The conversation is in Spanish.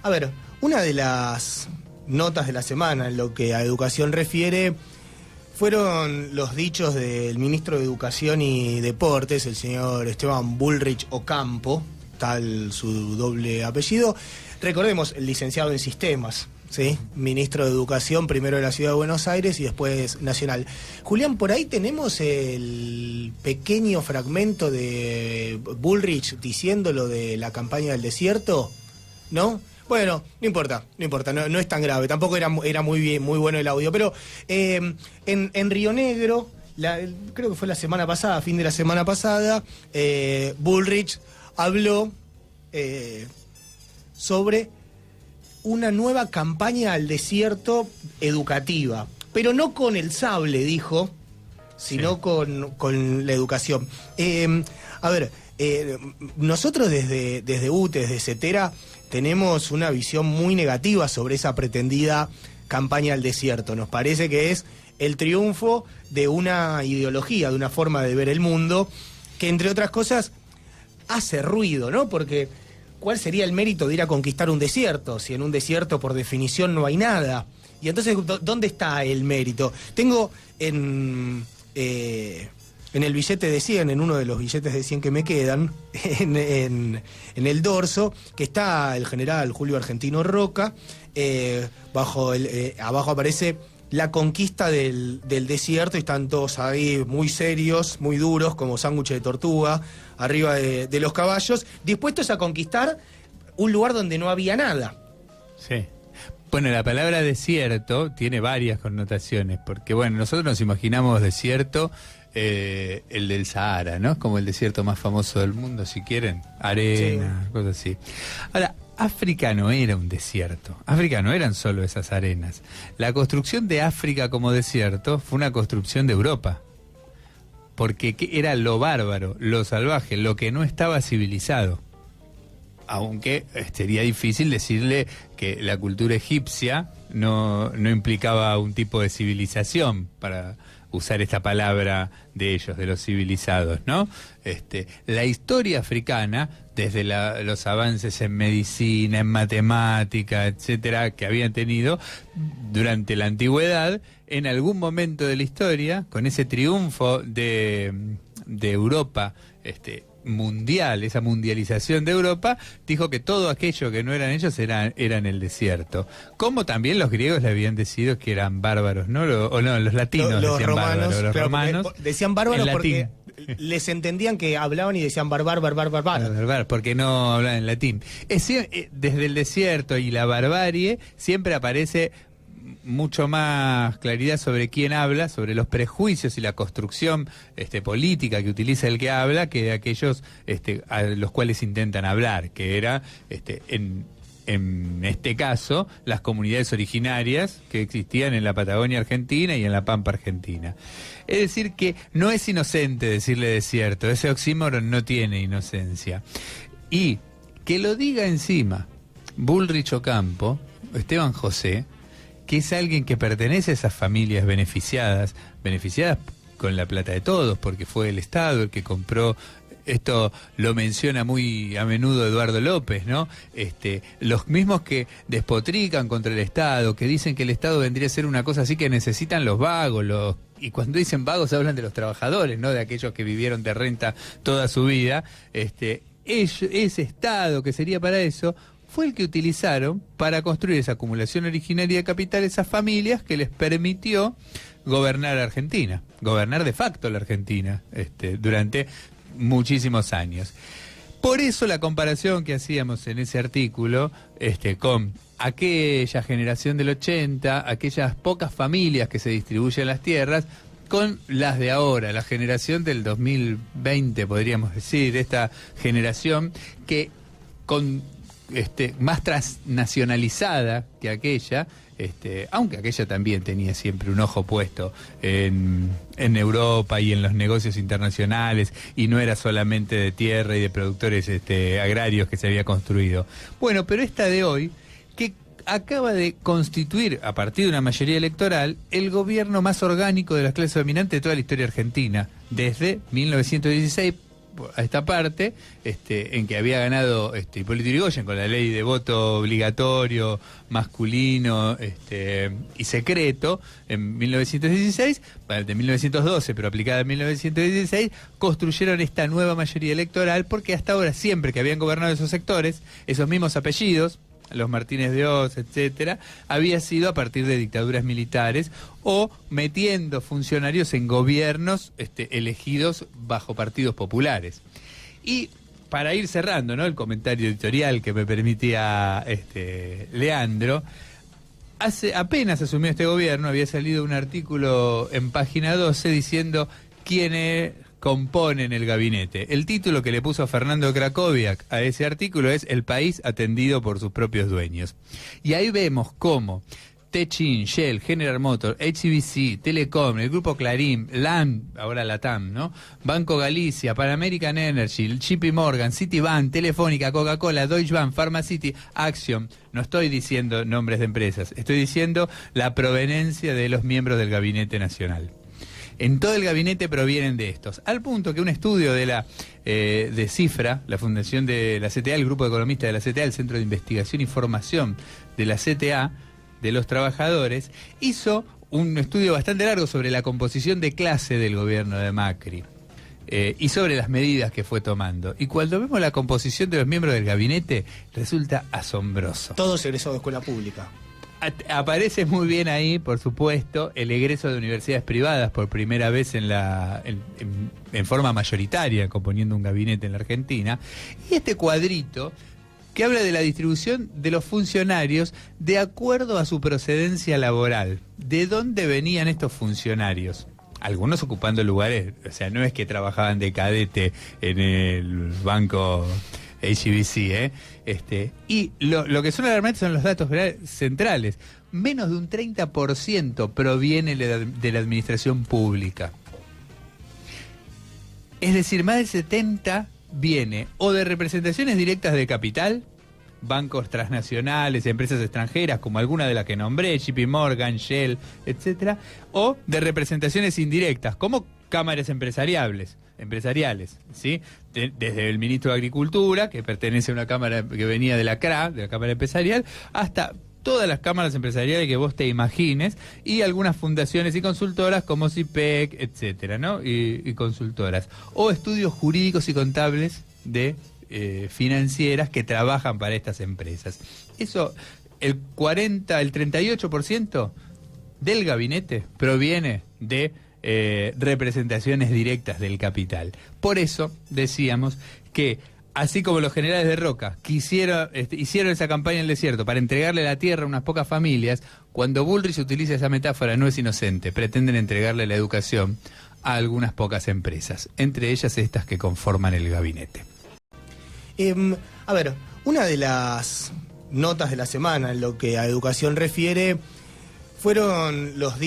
A ver, una de las notas de la semana en lo que a educación refiere fueron los dichos del ministro de Educación y Deportes, el señor Esteban Bullrich Ocampo, tal su doble apellido. Recordemos, el licenciado en sistemas, ¿sí? Ministro de Educación, primero de la Ciudad de Buenos Aires y después nacional. Julián, por ahí tenemos el pequeño fragmento de Bullrich diciendo lo de la campaña del desierto, ¿no? Bueno, no importa, no es tan grave, tampoco era muy bueno el audio, pero en Río Negro, creo que fue la semana pasada, fin de la semana pasada, Bullrich habló sobre una nueva campaña al desierto educativa, pero no con el sable, dijo, sino sí, con la educación. A ver, nosotros desde UTE, desde CETERA, tenemos una visión muy negativa sobre esa pretendida campaña al desierto. Nos parece que es el triunfo de una ideología, de una forma de ver el mundo, que entre otras cosas hace ruido, ¿no? Porque ¿cuál sería el mérito de ir a conquistar un desierto? Si en un desierto por definición no hay nada. Y entonces, ¿dónde está el mérito? Tengo en el billete de 100, en uno de los billetes de 100 que me quedan, en el dorso, que está el general Julio Argentino Roca, abajo aparece la conquista del desierto, y están todos ahí muy serios, muy duros, como sándwiches de tortuga, arriba de los caballos, dispuestos a conquistar un lugar donde no había nada. Sí. Bueno, la palabra desierto tiene varias connotaciones, porque bueno, nosotros nos imaginamos desierto, el del Sahara, ¿no? Como el desierto más famoso del mundo, si quieren, arena, sí, cosas así. Ahora, África no era un desierto, África no eran solo esas arenas. La construcción de África como desierto fue una construcción de Europa, porque era lo bárbaro, lo salvaje, lo que no estaba civilizado. Aunque sería difícil decirle que la cultura egipcia no implicaba un tipo de civilización, para usar esta palabra de ellos, de los civilizados, ¿no? La historia africana, desde los avances en medicina, en matemática, etcétera, que habían tenido durante la antigüedad, en algún momento de la historia, con ese triunfo de Europa, mundial, esa mundialización de Europa, dijo que todo aquello que no eran ellos eran el desierto. Como también los griegos le habían decidido que eran bárbaros, ¿no? Los latinos los decían romanos, bárbaros, los romanos decían bárbaros porque les entendían que hablaban y decían barbar, porque no hablaban en latín. Desde el desierto y la barbarie siempre aparece mucho más claridad sobre quién habla, sobre los prejuicios y la construcción política que utiliza el que habla, que de aquellos a los cuales intentan hablar, que era en este caso las comunidades originarias que existían en la Patagonia Argentina y en la Pampa Argentina. Es decir, que no es inocente decirle desierto, ese oxímoron no tiene inocencia. Y que lo diga encima Bullrich Ocampo, Esteban José, que es alguien que pertenece a esas familias beneficiadas con la plata de todos, porque fue el Estado el que compró. Esto lo menciona muy a menudo Eduardo López, ¿no? Los mismos que despotrican contra el Estado, que dicen que el Estado vendría a ser una cosa así que necesitan los vagos, y cuando dicen vagos hablan de los trabajadores, ¿no? De aquellos que vivieron de renta toda su vida. Ese Estado que sería para eso fue el que utilizaron para construir esa acumulación originaria de capital, esas familias que les permitió gobernar Argentina, gobernar de facto la Argentina durante muchísimos años. Por eso la comparación que hacíamos en ese artículo con aquella generación del 80, aquellas pocas familias que se distribuyen las tierras, con las de ahora, la generación del 2020, podríamos decir, esta generación que más transnacionalizada que aquella, aunque aquella también tenía siempre un ojo puesto en Europa y en los negocios internacionales, y no era solamente de tierra y de productores agrarios que se había construido. Bueno, pero esta de hoy, que acaba de constituir, a partir de una mayoría electoral, el gobierno más orgánico de las clases dominantes de toda la historia argentina, desde 1916, a esta parte, en que había ganado Hipólito Yrigoyen con la ley de voto obligatorio, masculino y secreto en 1916, de 1912, pero aplicada en 1916, construyeron esta nueva mayoría electoral, porque hasta ahora, siempre que habían gobernado esos sectores, esos mismos apellidos, los Martínez de Oz, etcétera, había sido a partir de dictaduras militares o metiendo funcionarios en gobiernos elegidos bajo partidos populares. Y para ir cerrando, ¿no?, el comentario editorial que me permitía Leandro, apenas asumió este gobierno, había salido un artículo en Página 12 diciendo quiénes componen el gabinete. El título que le puso Fernando Krakowiak a ese artículo es "El país atendido por sus propios dueños". Y ahí vemos cómo Techin, Shell, General Motors, HCBC, Telecom, el Grupo Clarín, LAN, ahora LATAM, ¿no?, Banco Galicia, Pan American Energy, JP Morgan, Citibank, Telefónica, Coca-Cola, Deutsche Bank, Pharmacity, Axiom. No estoy diciendo nombres de empresas, estoy diciendo la proveniencia de los miembros del Gabinete Nacional. En todo el gabinete provienen de estos, al punto que un estudio de Cifra, la fundación de la CTA, el grupo de economistas de la CTA, el Centro de Investigación y Formación de la CTA, de los trabajadores, hizo un estudio bastante largo sobre la composición de clase del gobierno de Macri y sobre las medidas que fue tomando. Y cuando vemos la composición de los miembros del gabinete, resulta asombroso. Todos egresados de escuela pública. Aparece muy bien ahí, por supuesto, el egreso de universidades privadas por primera vez en forma mayoritaria, componiendo un gabinete en la Argentina. Y este cuadrito que habla de la distribución de los funcionarios de acuerdo a su procedencia laboral. ¿De dónde venían estos funcionarios? Algunos ocupando lugares, o sea, no es que trabajaban de cadete en el banco HCBC, y lo que son alarmantes son los datos centrales. Menos de un 30% proviene de la administración pública. Es decir, más del 70% viene o de representaciones directas de capital, bancos transnacionales, empresas extranjeras, como alguna de las que nombré, JP Morgan, Shell, etcétera, o de representaciones indirectas, como cámaras empresariales, ¿sí? Desde el ministro de Agricultura, que pertenece a una cámara que venía de la CRA, de la Cámara Empresarial, hasta todas las cámaras empresariales que vos te imagines, y algunas fundaciones y consultoras como CIPEC, etcétera, ¿no? Y consultoras. O estudios jurídicos y contables de financieras que trabajan para estas empresas. Eso, el 38% del gabinete proviene de representaciones directas del capital. Por eso decíamos que, así como los generales de Roca hicieron esa campaña en el desierto para entregarle la tierra a unas pocas familias, cuando Bullrich utiliza esa metáfora no es inocente. Pretenden entregarle la educación a algunas pocas empresas, entre ellas estas que conforman el gabinete. A ver, una de las notas de la semana en lo que a educación refiere fueron los días